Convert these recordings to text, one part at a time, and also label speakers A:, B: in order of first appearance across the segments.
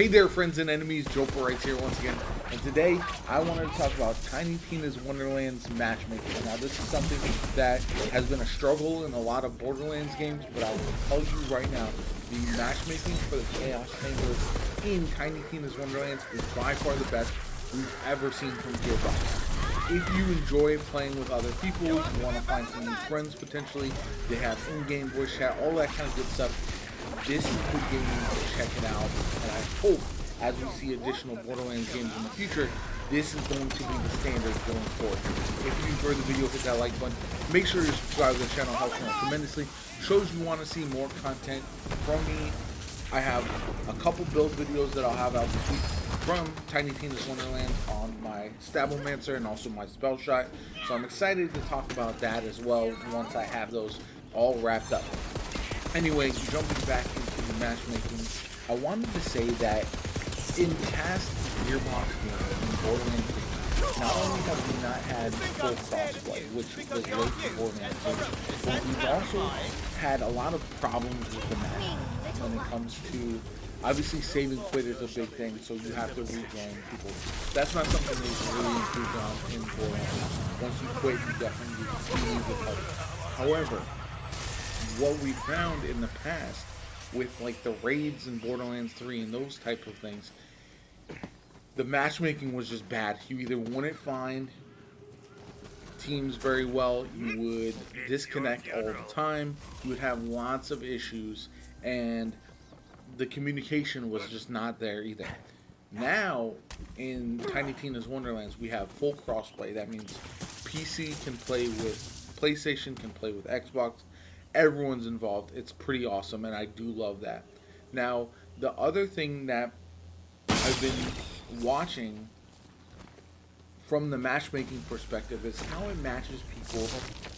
A: Hey there, friends and enemies, JoPaWrites here once again, and today I wanted to talk about Tiny Tina's Wonderlands matchmaking. Now, this is something that has been a struggle in a lot of Borderlands games, but I will tell you right now, the matchmaking for the Chaos Chamber in Tiny Tina's Wonderlands is by far the best we've ever seen from JoPaWrites. If you enjoy playing with other people, you want to find some new friends potentially, they have in-game voice chat, all that kind of good stuff, this is the game to check it out, and I hope as we see additional Borderlands games in the future, this is going to be the standard going forward. If you enjoyed the video, hit that like button. Make sure you subscribe to the channel, helps me out tremendously. Shows you want to see more content from me. I have a couple build videos that I'll have out this week from Tiny Tina's Wonderlands on my Stabomancer and also my Spell Shot. So I'm excited to talk about that as well once I have those all wrapped up. Anyway, jumping back into the matchmaking, I wanted to say that in past Gearbox games in Borderlands 3, not only have we not had full crossplay, which was late for Borderlands 2, but we've also had a lot of problems with the matchmaking when it comes to, obviously saving quit is a big thing, so you have to rejoin people. That's not something they've really improved on in Borderlands. Once you quit, you definitely need the help. However, what we found in the past with like the raids in Borderlands 3 and those type of things, the matchmaking was just bad. You either wouldn't find teams very well, you would disconnect all the time, you would have lots of issues, and the communication was just not there either. Now, in Tiny Tina's Wonderlands, we have full crossplay. That means PC can play with PlayStation, can play with Xbox. Everyone's involved. It's pretty awesome, and I do love that. Now, the other thing that I've been watching from the matchmaking perspective is how it matches people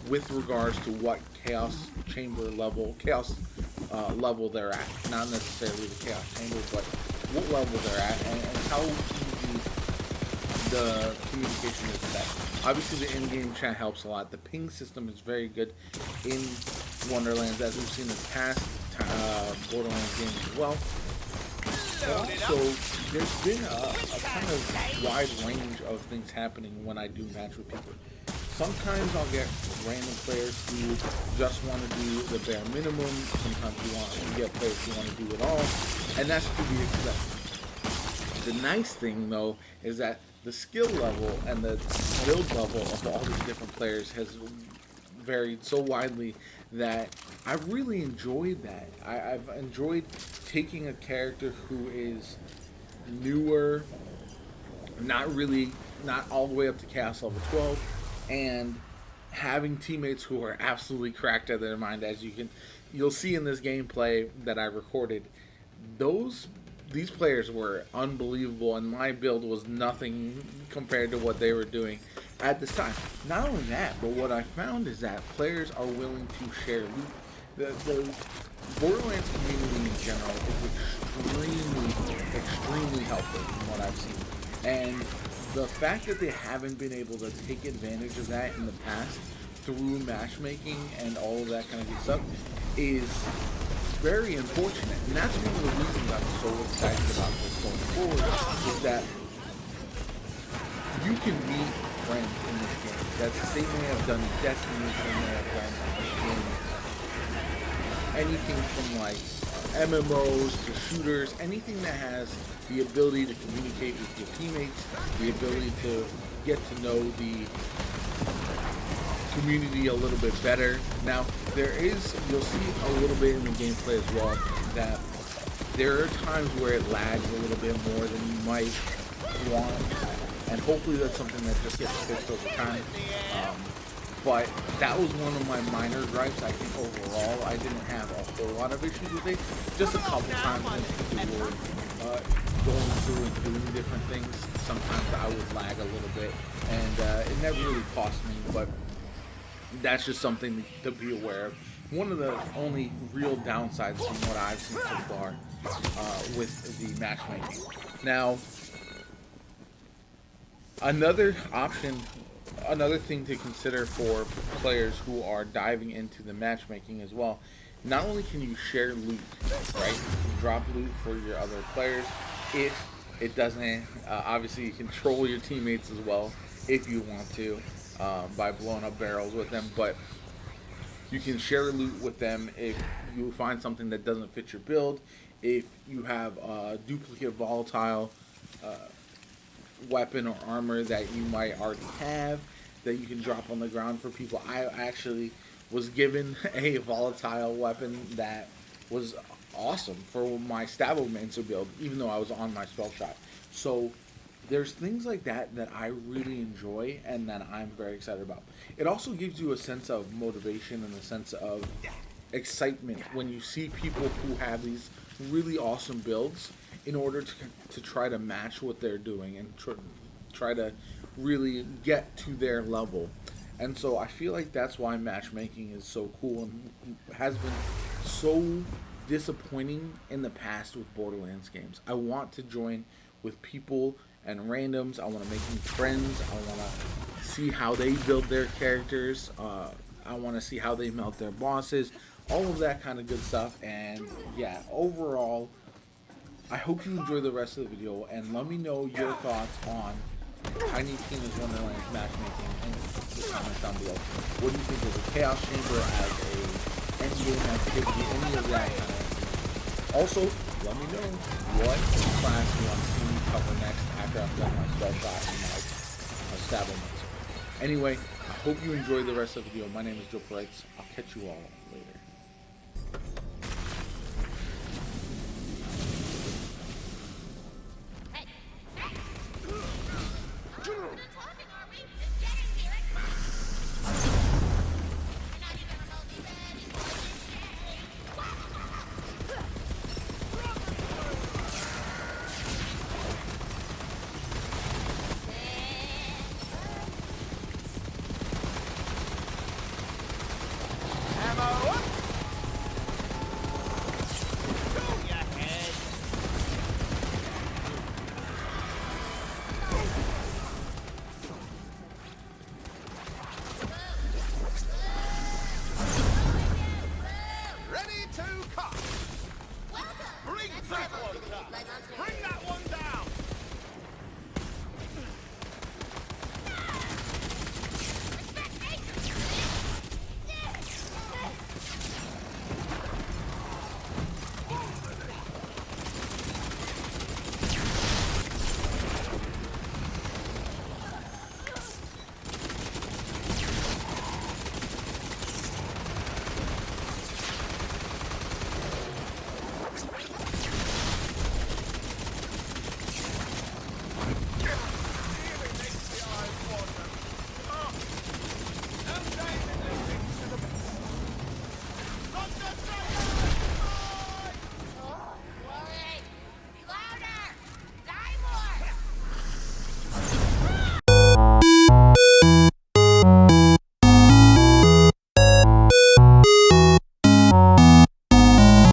A: with regards to what Chaos Chamber level, level they're at. Not necessarily the Chaos Chamber, but what level they're at, and how easy the communication is with that. Obviously, the in-game chat helps a lot. The ping system is very good in Wonderlands, as we've seen in past Borderlands games as well. Also, there's been a kind of wide range of things happening when I do match with people. Sometimes I'll get random players who just want to do the bare minimum. Sometimes you get players who want to do it all, and that's to be expected. The nice thing, though, is that the skill level and the build level of all these different players has varied so widely that I've really enjoyed that. I've enjoyed taking a character who is newer, not all the way up to Chaos level 12, and having teammates who are absolutely cracked out of their mind. As you'll see in this gameplay that I recorded, these players were unbelievable, and my build was nothing compared to what they were doing at this time. Not only that, but what I found is that players are willing to share loot. The Borderlands community in general is extremely helpful from what I've seen. And the fact that they haven't been able to take advantage of that in the past through matchmaking and all of that kind of good stuff is very unfortunate. And that's one of the reasons I'm so excited about this going forward, is that you can meet friends in this game. That's the same way I've done in Destiny, the same way I've done in anything from like MMOs to shooters, anything that has the ability to communicate with your teammates, the ability to get to know the community a little bit better. Now, you'll see a little bit in the gameplay as well that there are times where it lags a little bit more than you might want, and hopefully that's something that just gets fixed over time. But that was one of my minor gripes. I think overall I didn't have a whole lot of issues with it. Just a couple times when people were going through and doing different things, sometimes I would lag a little bit, and it never really cost me, but that's just something to be aware of. One of the only real downsides from what I've seen so far with the matchmaking. Now, another thing to consider for players who are diving into the matchmaking as well, not only can you share loot, right? You can drop loot for your other players, if it doesn't. Obviously, you control your teammates as well if you want to, by blowing up barrels with them. But you can share loot with them if you find something that doesn't fit your build. If you have a duplicate volatile weapon or armor that you might already have that you can drop on the ground for people. I actually was given a volatile weapon that was awesome for my Stabbomancer build, even though I was on my spell shot. So there's things like that that I really enjoy and that I'm very excited about. It also gives you a sense of motivation and a sense of excitement when you see people who have these really awesome builds in order to try to match what they're doing and try to really get to their level. And so I feel like that's why matchmaking is so cool and has been so disappointing in the past with Borderlands games. I want to join with people and randoms. I want to make new friends. I want to see how they build their characters. I want to see how they melt their bosses. All of that kind of good stuff. And yeah, overall, I hope you enjoy the rest of the video and let me know your thoughts on Tiny Tina's Wonderlands matchmaking in the comments down below. What do you think of the Chaos Chamber as a endgame activity, any of that kind of thing? Also, let me know what class you want to see me cover next after I've done my spell shot and my Stabbomancer. Anyway, I hope you enjoy the rest of the video. My name is JoPaWrites. I'll catch you all later.